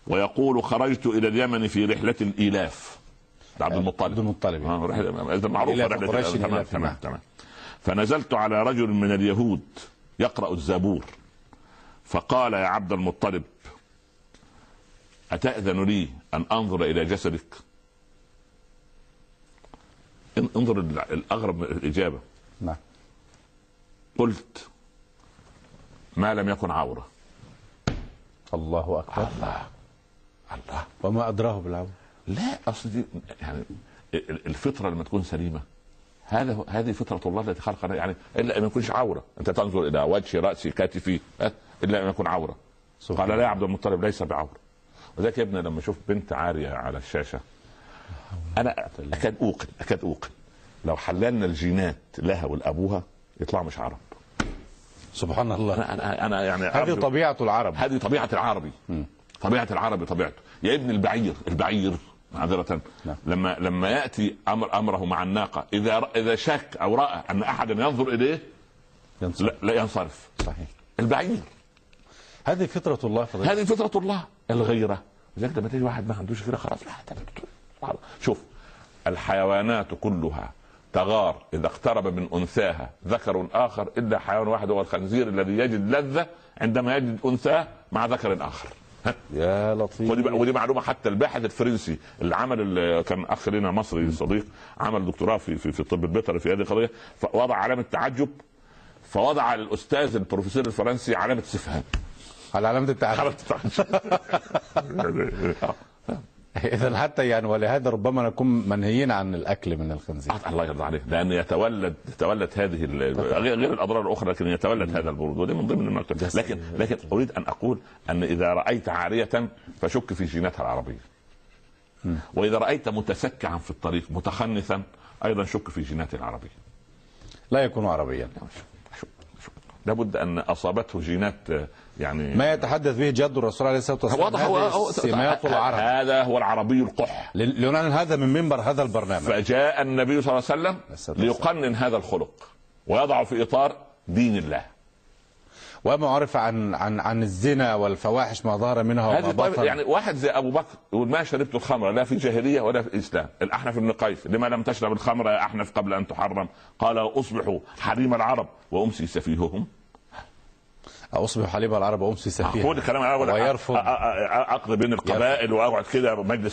ويقول خرجت الى اليمن في رحله الايلاف. عبد المطلب. عبد المطلب معروفه رحله تمام. فنزلت على رجل من اليهود يقرأ الزبور، فقال يا عبد المطلب أتأذن لي أن أنظر إلى جسدك؟ انظر الأغرب من الإجابة. نعم. قلت ما لم يكن عورة. الله أكبر. الله. وما أدراه بالعورة؟ لا، أصل دي يعني الفطرة لما تكون سليمة، هذه فطرة الله التي خلقنا، يعني إلا أن ما يكونش عورة. أنت تنظر إلى وجهي رأسي كتفي إلا أن يكون عورة. قال لا يا عبد المطلب ليس بعورة. وذلك يا ابني لما أشوف بنت عارية على الشاشة أنا أكاد أوقن لو حللنا الجينات لها ولأبوها يطلعوا مش عرب. سبحان الله. أنا يعني هذه طبيعة العرب، هذه طبيعة العربي. طبيعة العربي طبيعته. يا ابن البعير معذرة. لما يأتي أمره مع الناقة، إذا شك أو رأى أن أحدا ينظر إليه لا ينصرف. صحيح. البعير. هذه فطرة الله فضيلة. هذه فطرة الله. الغيرة، لذلك لما تيجي واحد ما عندوش غيرة خلاص لا. شوف الحيوانات كلها تغار إذا اقترب من أنثاها ذكر آخر إلا حيوان واحد هو الخنزير الذي يجد لذة عندما يجد أنثاه مع ذكر آخر. يا لطيف. ودي معلومه حتى الباحث الفرنسي اللي عمل، كان اخ لنا مصري صديق عمل دكتوراه في الطب البيطري في هذه القضيه، فوضع علامه تعجب، فوضع للاستاذ البروفيسور الفرنسي علامه استفهام على علامه التعجب. اذا حتى يعني ولهذا ربما نكون منهيين عن الاكل من الخنزير. الله يرضى عليه، لان يتولد هذه غير الاضرار الاخرى، لكن يتولد هذا البرود، وده من ضمن المكتب. لكن اريد ان اقول ان اذا رايت عاريه فشك في جيناتها العربيه، واذا رايت متسكعا في الطريق متخنثا ايضا شك في جيناته العربيه. لا يكون عربيا. لابد ان اصابته جينات، يعني ما يتحدث به جد الرسول عليه الصلاه والسلام. هو سمات العرب. هذا هو العربي القح. لنعلن هذا من منبر هذا البرنامج. فجاء النبي صلى الله عليه وسلم ليقنن هذا الخلق ويضعه في اطار دين الله. وما عرف عن الزنا والفواحش ما ظهر منها وما بطن. يعني واحد زي ابو بكر يقول ما شربت الخمر لا في الجاهليه ولا في الاسلام. الاحنف بن قيس لما لم تشرب الخمر يا احنف قبل ان تحرم؟ قال اصبح حليم العرب وامسي سفيههم. اصبح حليب العرب وامسي سفيها. كل كلام ويرفض اقضي بين القبائل واقعد كده مجلس